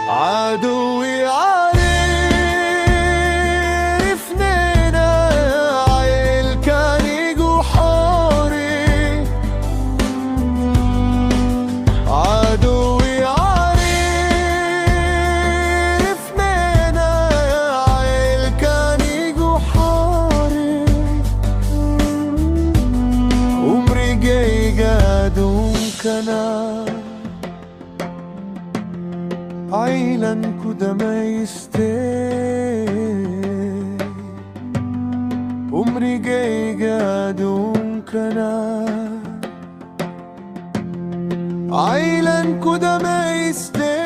عدوي عرفنينا عيل كان جحوري. عدوي عرفنينا عيل كان جحوري. عمري جاي قادم كنا عيلان كده ما يستاهل. عمري جاي قادم كنا عيلان كده ما يستاهل.